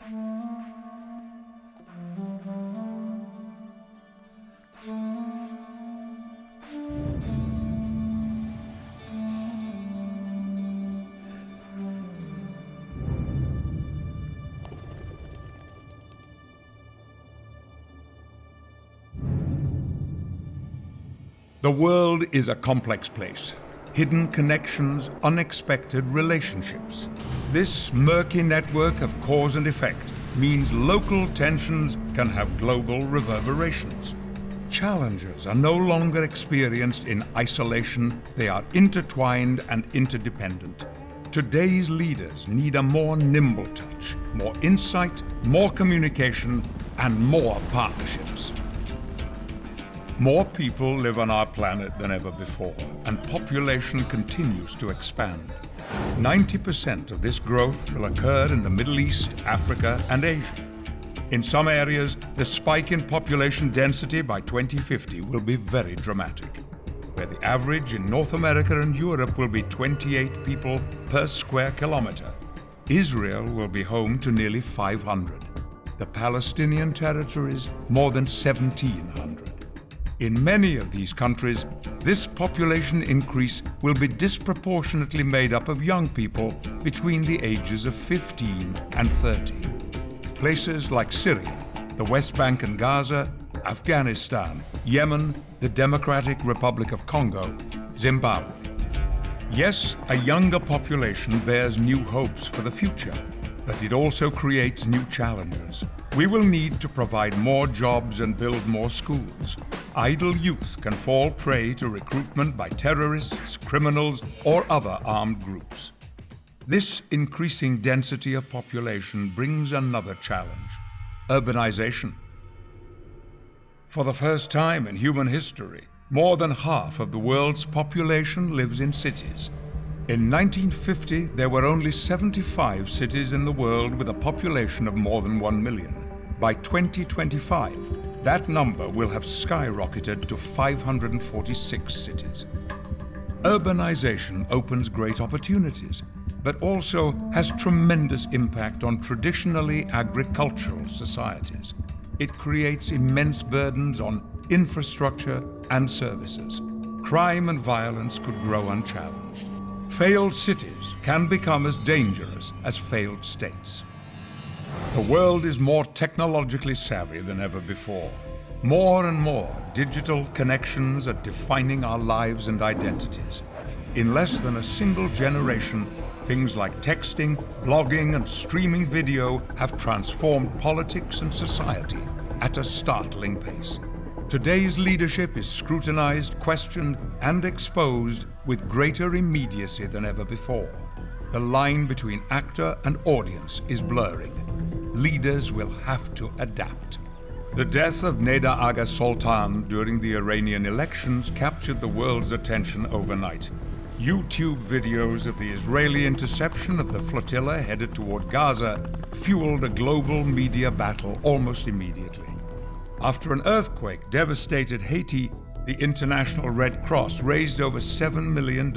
The world is a complex place. Hidden connections, unexpected relationships. This murky network of cause and effect means local tensions can have global reverberations. Challenges are no longer experienced in isolation, they are intertwined and interdependent. Today's leaders need a more nimble touch, more insight, more communication, and more partnerships. More people live on our planet than ever before, and population continues to expand. 90% of this growth will occur in the Middle East, Africa, and Asia. In some areas, the spike in population density by 2050 will be very dramatic, where the average in North America and Europe will be 28 people per square kilometer. Israel will be home to nearly 500. The Palestinian territories, more than 1,700. In many of these countries, this population increase will be disproportionately made up of young people between the ages of 15 and 30. Places like Syria, the West Bank and Gaza, Afghanistan, Yemen, the Democratic Republic of Congo, Zimbabwe. Yes, a younger population bears new hopes for the future, but it also creates new challenges. We will need to provide more jobs and build more schools. Idle youth can fall prey to recruitment by terrorists, criminals, or other armed groups. This increasing density of population brings another challenge: urbanization. For the first time in human history, more than half of the world's population lives in cities. In 1950, there were only 75 cities in the world with a population of more than 1 million. By 2025, that number will have skyrocketed to 546 cities. Urbanization opens great opportunities, but also has tremendous impact on traditionally agricultural societies. It creates immense burdens on infrastructure and services. Crime and violence could grow unchallenged. Failed cities can become as dangerous as failed states. The world is more technologically savvy than ever before. More and more digital connections are defining our lives and identities. In less than a single generation, things like texting, blogging, and streaming video have transformed politics and society at a startling pace. Today's leadership is scrutinized, questioned, and exposed with greater immediacy than ever before. The line between actor and audience is blurring. Leaders will have to adapt. The death of Neda Agha Soltan during the Iranian elections captured the world's attention overnight. YouTube videos of the Israeli interception of the flotilla headed toward Gaza fueled a global media battle almost immediately. After an earthquake devastated Haiti, the International Red Cross raised over $7 million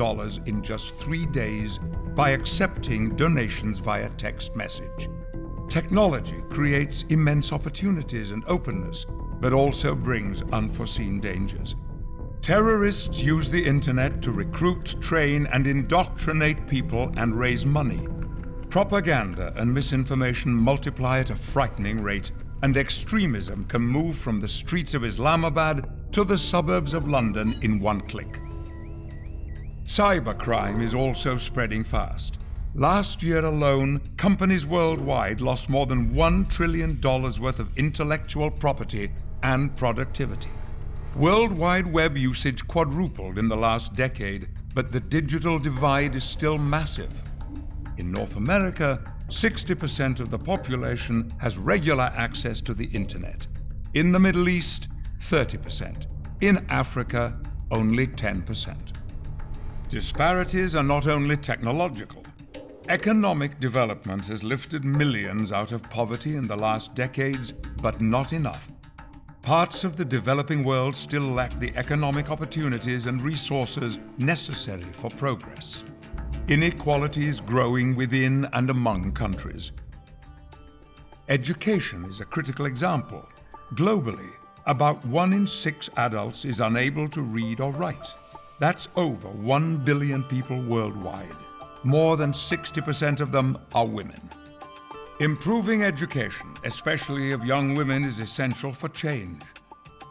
in just 3 days by accepting donations via text message. Technology creates immense opportunities and openness, but also brings unforeseen dangers. Terrorists use the internet to recruit, train, and indoctrinate people and raise money. Propaganda and misinformation multiply at a frightening rate, and extremism can move from the streets of Islamabad to the suburbs of London in one click. Cybercrime is also spreading fast. Last year alone, companies worldwide lost more than $1 trillion worth of intellectual property and productivity. World Wide Web usage quadrupled in the last decade, but the digital divide is still massive. In North America, 60% of the population has regular access to the internet. In the Middle East, 30%. In Africa, only 10%. Disparities are not only technological. Economic development has lifted millions out of poverty in the last decades, but not enough. Parts of the developing world still lack the economic opportunities and resources necessary for progress. Inequalities growing within and among countries. Education is a critical example. Globally, about 1 in 6 adults is unable to read or write. That's over 1 billion people worldwide. More than 60% of them are women. Improving education, especially of young women, is essential for change.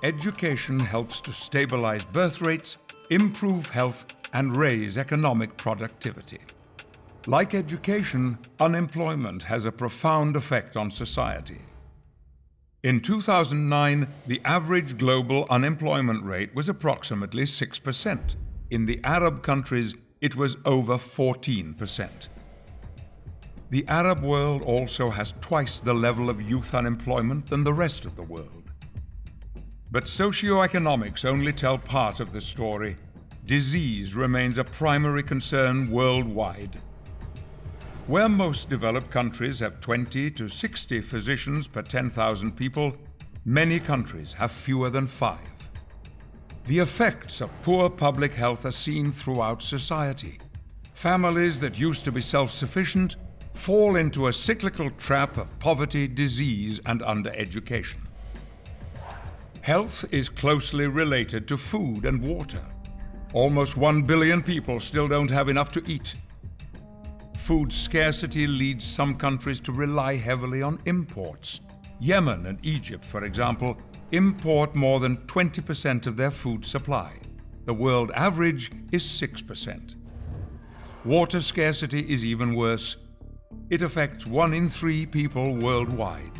Education helps to stabilize birth rates, improve health, and raise economic productivity. Like education, unemployment has a profound effect on society. In 2009, the average global unemployment rate was approximately 6%. In the Arab countries, it was over 14%. The Arab world also has twice the level of youth unemployment than the rest of the world. But socioeconomics only tell part of the story. Disease remains a primary concern worldwide. Where most developed countries have 20 to 60 physicians per 10,000 people, many countries have fewer than 5. The effects of poor public health are seen throughout society. Families that used to be self-sufficient fall into a cyclical trap of poverty, disease, and undereducation. Health is closely related to food and water. Almost 1 billion people still don't have enough to eat. Food scarcity leads some countries to rely heavily on imports. Yemen and Egypt, for example, import more than 20% of their food supply. The world average is 6%. Water scarcity is even worse. It affects 1 in 3 people worldwide.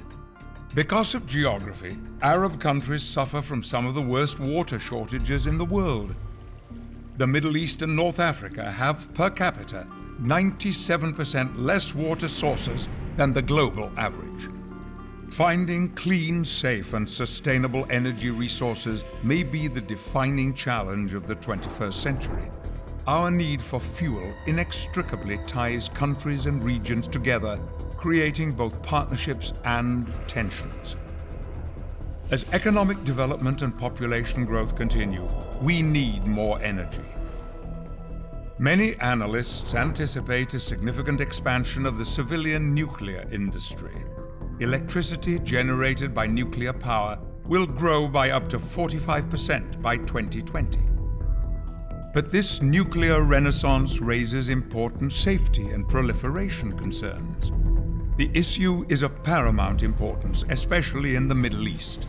Because of geography, Arab countries suffer from some of the worst water shortages in the world. The Middle East and North Africa have, per capita, 97% less water sources than the global average. Finding clean, safe, and sustainable energy resources may be the defining challenge of the 21st century. Our need for fuel inextricably ties countries and regions together, creating both partnerships and tensions. As economic development and population growth continue, we need more energy. Many analysts anticipate a significant expansion of the civilian nuclear industry. Electricity generated by nuclear power will grow by up to 45% by 2020. But this nuclear renaissance raises important safety and proliferation concerns. The issue is of paramount importance, especially in the Middle East.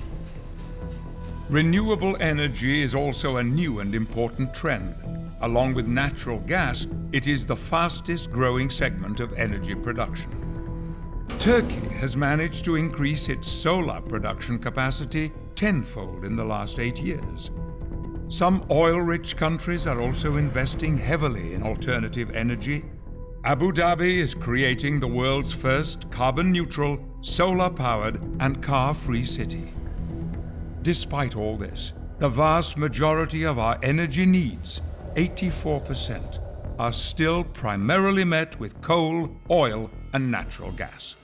Renewable energy is also a new and important trend. Along with natural gas, it is the fastest growing segment of energy production. Turkey has managed to increase its solar production capacity tenfold in the last 8 years. Some oil-rich countries are also investing heavily in alternative energy. Abu Dhabi is creating the world's first carbon-neutral, solar-powered, and car-free city. Despite all this, the vast majority of our energy needs, 84%, are still primarily met with coal, oil, and natural gas.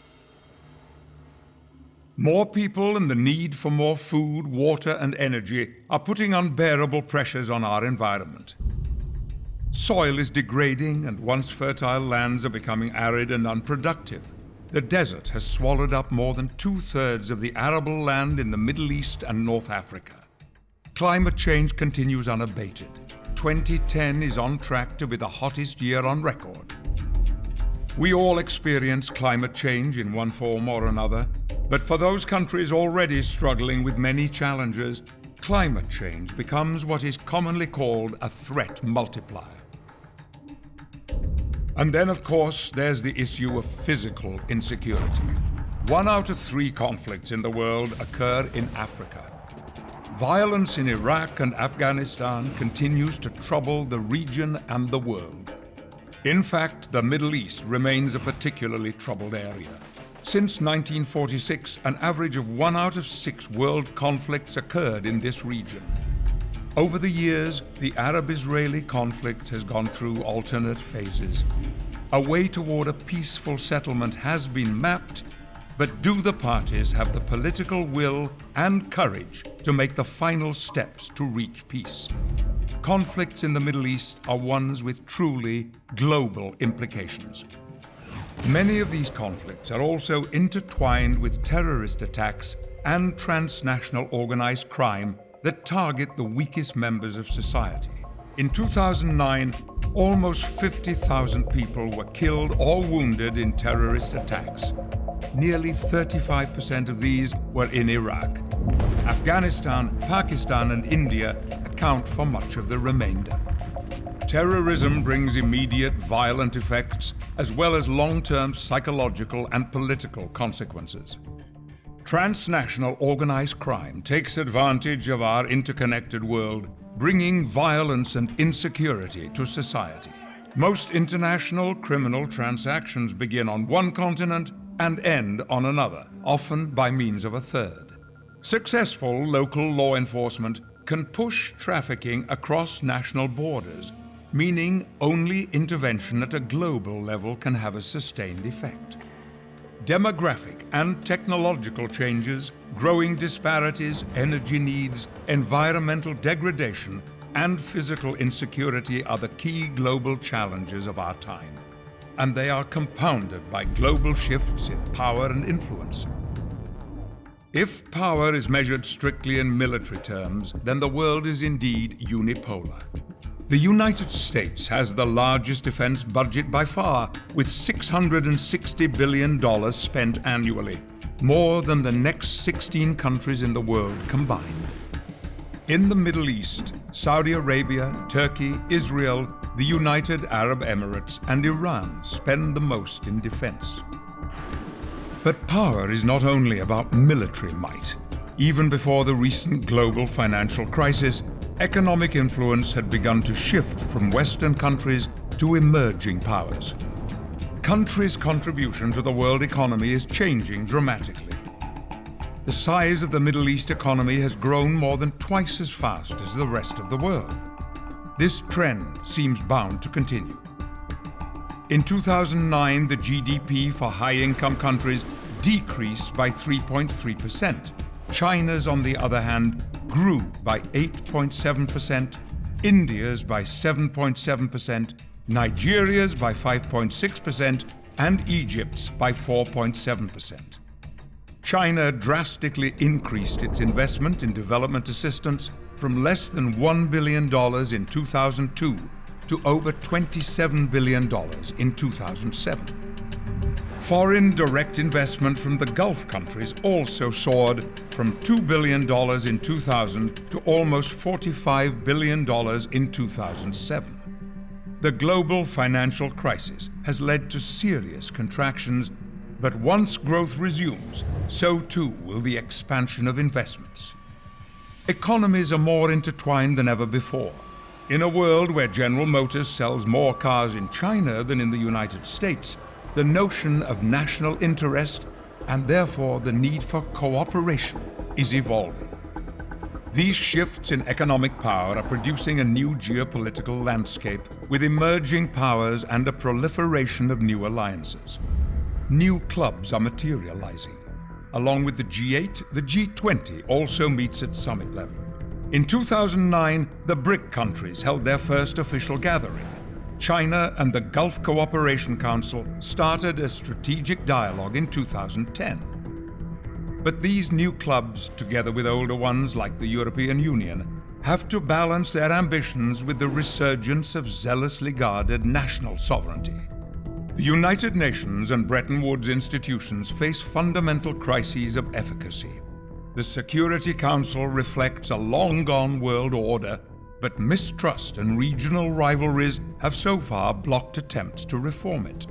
More people and the need for more food, water, and energy are putting unbearable pressures on our environment. Soil is degrading, and once fertile lands are becoming arid and unproductive. The desert has swallowed up more than 2/3 of the arable land in the Middle East and North Africa. Climate change continues unabated. 2010 is on track to be the hottest year on record. We all experience climate change in one form or another, but for those countries already struggling with many challenges, climate change becomes what is commonly called a threat multiplier. And then, of course, there's the issue of physical insecurity. 1 out of 3 conflicts in the world occur in Africa. Violence in Iraq and Afghanistan continues to trouble the region and the world. In fact, the Middle East remains a particularly troubled area. Since 1946, an average of 1 out of 6 world conflicts occurred in this region. Over the years, the Arab-Israeli conflict has gone through alternate phases. A way toward a peaceful settlement has been mapped, but do the parties have the political will and courage to make the final steps to reach peace? Conflicts in the Middle East are ones with truly global implications. Many of these conflicts are also intertwined with terrorist attacks and transnational organized crime that target the weakest members of society. In 2009, almost 50,000 people were killed or wounded in terrorist attacks. Nearly 35% of these were in Iraq. Afghanistan, Pakistan, and India account for much of the remainder. Terrorism brings immediate violent effects as well as long-term psychological and political consequences. Transnational organized crime takes advantage of our interconnected world, bringing violence and insecurity to society. Most international criminal transactions begin on one continent and end on another, often by means of a third. Successful local law enforcement can push trafficking across national borders, meaning only intervention at a global level can have a sustained effect. Demographic and technological changes, growing disparities, energy needs, environmental degradation, and physical insecurity are the key global challenges of our time. And they are compounded by global shifts in power and influence. If power is measured strictly in military terms, then the world is indeed unipolar. The United States has the largest defense budget by far, with $660 billion spent annually, more than the next 16 countries in the world combined. In the Middle East, Saudi Arabia, Turkey, Israel, the United Arab Emirates, and Iran spend the most in defense. But power is not only about military might. Even before the recent global financial crisis, economic influence had begun to shift from Western countries to emerging powers. Countries' contribution to the world economy is changing dramatically. The size of the Middle East economy has grown more than twice as fast as the rest of the world. This trend seems bound to continue. In 2009, the GDP for high-income countries decreased by 3.3%. China's, on the other hand, grew by 8.7%, India's by 7.7%, Nigeria's by 5.6%, and Egypt's by 4.7%. China drastically increased its investment in development assistance from less than $1 billion in 2002 to over $27 billion in 2007. Foreign direct investment from the Gulf countries also soared from $2 billion in 2000 to almost $45 billion in 2007. The global financial crisis has led to serious contractions, but once growth resumes, so too will the expansion of investments. Economies are more intertwined than ever before. In a world where General Motors sells more cars in China than in the United States, the notion of national interest, and therefore the need for cooperation, is evolving. These shifts in economic power are producing a new geopolitical landscape with emerging powers and a proliferation of new alliances. New clubs are materializing. Along with the G8, the G20 also meets at summit level. In 2009, the BRIC countries held their first official gathering. China and the Gulf Cooperation Council started a strategic dialogue in 2010. But these new clubs, together with older ones like the European Union, have to balance their ambitions with the resurgence of zealously guarded national sovereignty. The United Nations and Bretton Woods institutions face fundamental crises of efficacy. The Security Council reflects a long-gone world order, but mistrust and regional rivalries have so far blocked attempts to reform it.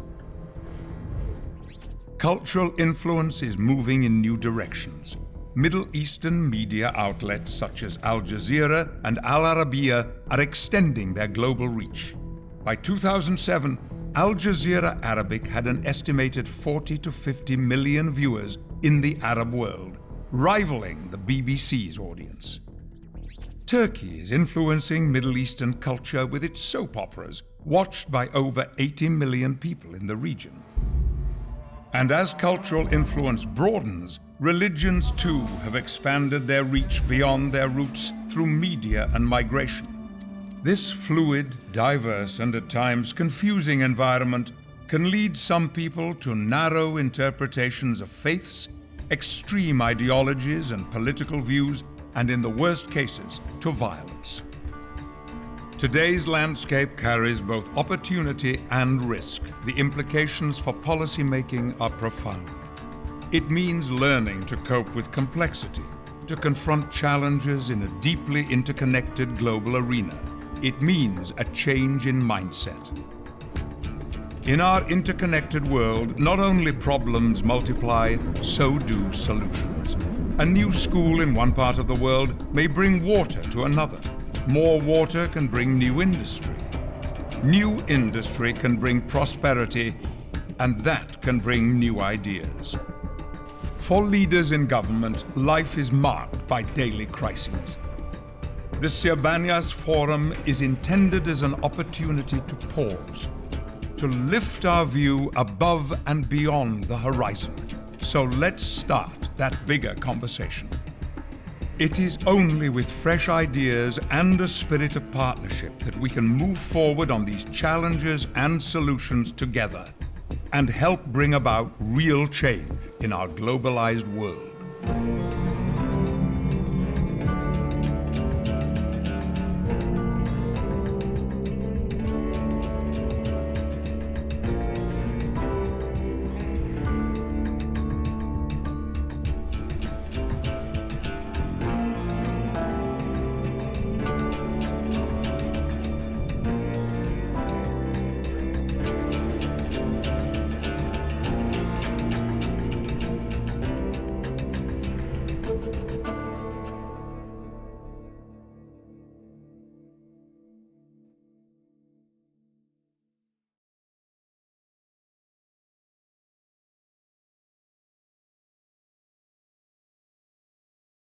Cultural influence is moving in new directions. Middle Eastern media outlets such as Al Jazeera and Al Arabiya are extending their global reach. By 2007, Al Jazeera Arabic had an estimated 40 to 50 million viewers in the Arab world, rivaling the BBC's audience. Turkey is influencing Middle Eastern culture with its soap operas, watched by over 80 million people in the region. And as cultural influence broadens, religions too have expanded their reach beyond their roots through media and migration. This fluid, diverse, and at times confusing environment can lead some people to narrow interpretations of faiths, extreme ideologies and political views, and in the worst cases, to violence. Today's landscape carries both opportunity and risk. The implications for policymaking are profound. It means learning to cope with complexity, to confront challenges in a deeply interconnected global arena. It means a change in mindset. In our interconnected world, not only problems multiply, so do solutions. A new school in one part of the world may bring water to another. More water can bring new industry. New industry can bring prosperity, and that can bring new ideas. For leaders in government, life is marked by daily crises. The Sibanyas Forum is intended as an opportunity to pause, to lift our view above and beyond the horizon. So let's start that bigger conversation. It is only with fresh ideas and a spirit of partnership that we can move forward on these challenges and solutions together and help bring about real change in our globalized world.